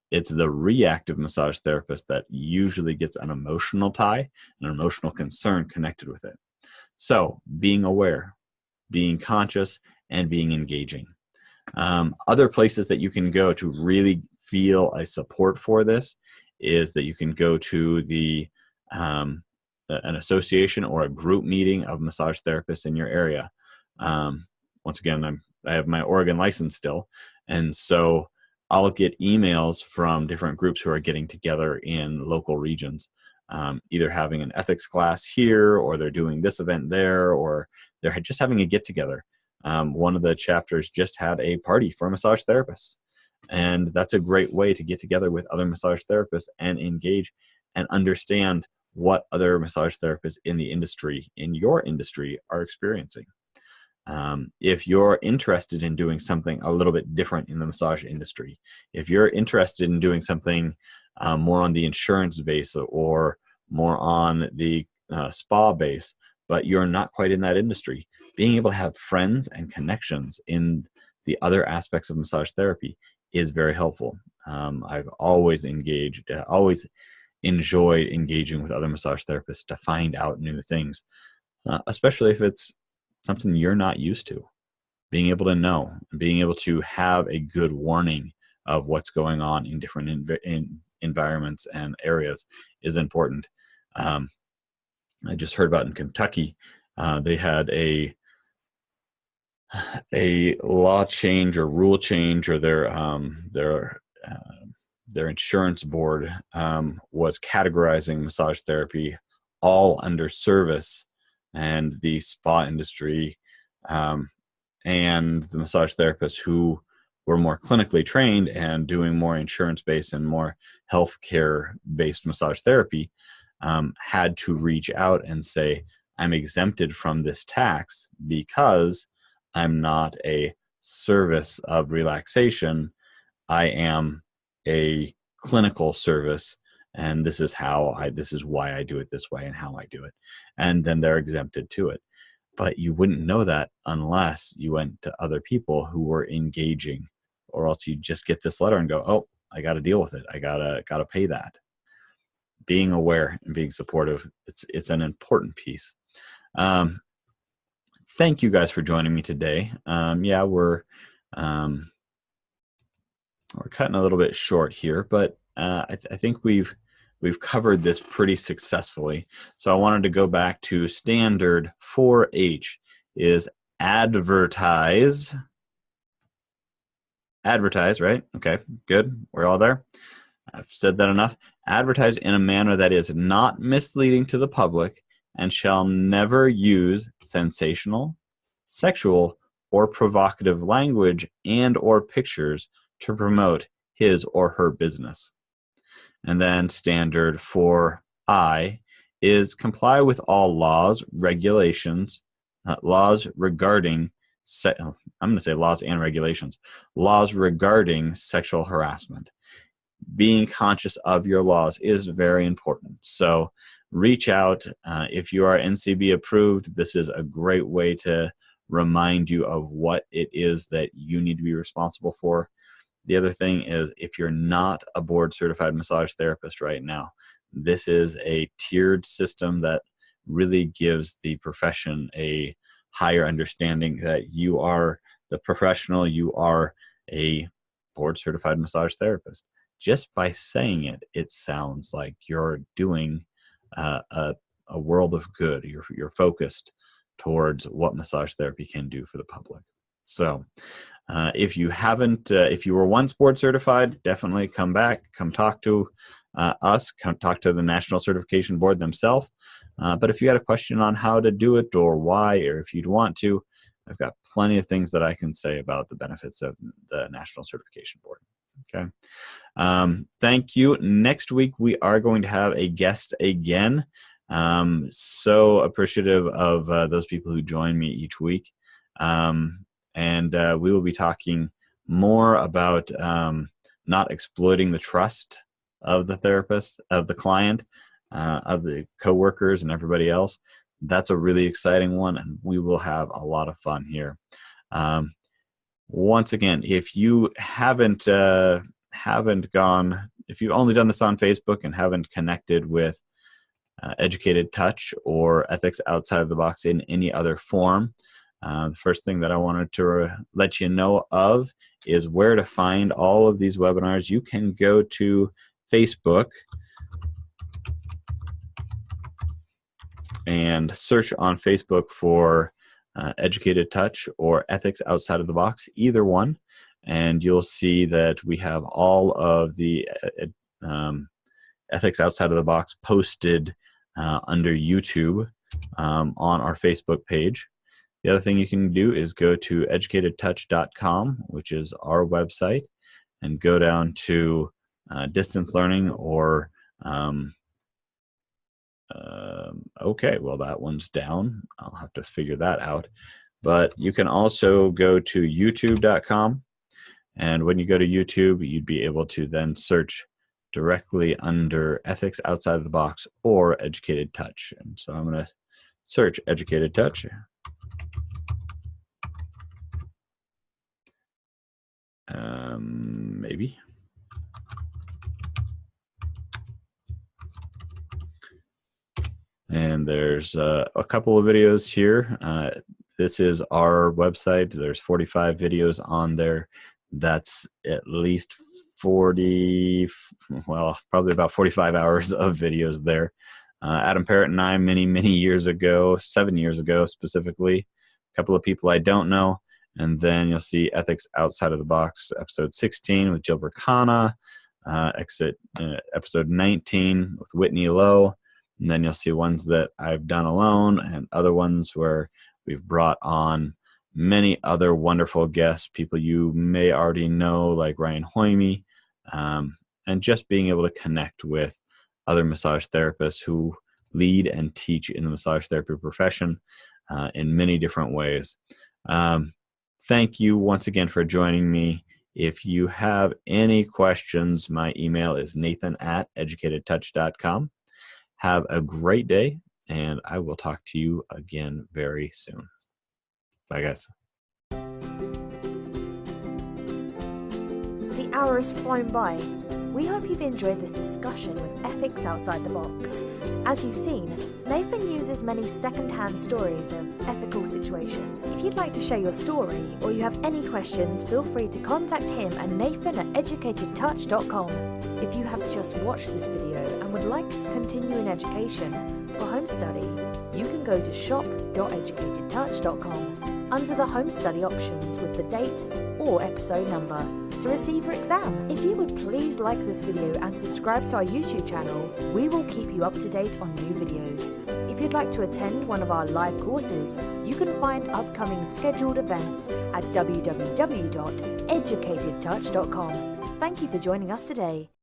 It's the reactive massage therapist that usually gets an emotional tie, an emotional concern connected with it. So being aware, being conscious, and being engaging. Other places that you can go to really feel a support for this is that you can go to an association or a group meeting of massage therapists in your area. Once again, I have my Oregon license still, and so I'll get emails from different groups who are getting together in local regions, either having an ethics class here, or they're doing this event there, or they're just having a get-together. One of the chapters just had a party for massage therapists, and that's a great way to get together with other massage therapists and engage and understand what other massage therapists in the industry, in your industry, are experiencing. If you're interested in doing something a little bit different in the massage industry, if you're interested in doing something more on the insurance base or more on the spa base, but you're not quite in that industry, being able to have friends and connections in the other aspects of massage therapy is very helpful. I've always enjoyed engaging with other massage therapists to find out new things, especially if it's something you're not used to. Being able to know, being able to have a good warning of what's going on in different environments and areas is important. I just heard about in Kentucky, they had a law change or rule change, or their insurance board was categorizing massage therapy all under service, and the spa industry and the massage therapists who were more clinically trained and doing more insurance-based and more healthcare-based massage therapy had to reach out and say, I'm exempted from this tax because I'm not a service of relaxation. I am a clinical service, and this is why I do it this way and how I do it. And then they're exempted to it. But you wouldn't know that unless you went to other people who were engaging, or else you just get this letter and go, oh, I got to deal with it. I gotta pay that. Being aware and being supportive, it's an important piece. Thank you guys for joining me today. We're cutting a little bit short here, but I think we've covered this pretty successfully. So I wanted to go back to standard 4H is advertise. Advertise, right? Okay, good. We're all there. I've said that enough. Advertise in a manner that is not misleading to the public and shall never use sensational, sexual, or provocative language and or pictures to promote his or her business. And then standard 4I is comply with all laws, regulations, laws regarding, I'm going to say laws and regulations, laws regarding sexual harassment. Being conscious of your laws is very important. So reach out. If you are NCB approved, this is a great way to remind you of what it is that you need to be responsible for. The other thing is, if you're not a board certified massage therapist right now, this is a tiered system that really gives the profession a higher understanding that you are the professional, you are a board certified massage therapist. Just by saying it, it sounds like you're doing a world of good. You're focused towards what massage therapy can do for the public. So if you haven't, if you were once board certified, definitely come back, come talk to us, come talk to the National Certification Board themselves. But if you got a question on how to do it or why, or if you'd want to, I've got plenty of things that I can say about the benefits of the National Certification Board. Okay. Thank you. Next week, we are going to have a guest again. So appreciative of those people who join me each week. And we will be talking more about not exploiting the trust of the therapist, of the client, of the coworkers, and everybody else. That's a really exciting one, and we will have a lot of fun here. Once again, if you haven't gone, if you've only done this on Facebook and haven't connected with Educated Touch or Ethics Outside of the Box in any other form, the first thing that I wanted to let you know of is where to find all of these webinars. You can go to Facebook and search on Facebook for Educated Touch or Ethics Outside of the Box, either one, and you'll see that we have all of the Ethics Outside of the Box posted under YouTube on our Facebook page. The other thing you can do is go to educatedtouch.com, which is our website, and go down to distance learning or okay, well, that one's down. I'll have to figure that out. But you can also go to youtube.com, and when you go to YouTube, you'd be able to then search directly under Ethics Outside of the Box or Educated Touch. And so I'm going to search Educated Touch. Maybe. And there's a couple of videos here. This is our website. There's 45 videos on there. That's at least 40, well, probably about 45 hours of videos there. Adam Parrott and I, many years ago, 7 years ago specifically, a couple of people I don't know. And then you'll see Ethics Outside of the Box, episode 16 with Jill Burkana, episode 19 with Whitney Lowe. And then you'll see ones that I've done alone and other ones where we've brought on many other wonderful guests, people you may already know, like Ryan Hoyme, and just being able to connect with other massage therapists who lead and teach in the massage therapy profession in many different ways. Thank you once again for joining me. If you have any questions, my email is nathan@educatedtouch.com. Have a great day, and I will talk to you again very soon. Bye, guys. The hour has flown by. We hope you've enjoyed this discussion with Ethics Outside the Box. As you've seen, Nathan uses many second-hand stories of ethical situations. If you'd like to share your story or you have any questions, feel free to contact him at nathan@educatedtouch.com. If you have just watched this video and would like to continue in education for home study, you can go to shop.educatedtouch.com under the home study options with the date or episode number to receive your exam. If you would please like this video and subscribe to our YouTube channel, we will keep you up to date on new videos. If you'd like to attend one of our live courses, you can find upcoming scheduled events at www.educatedtouch.com. Thank you for joining us today.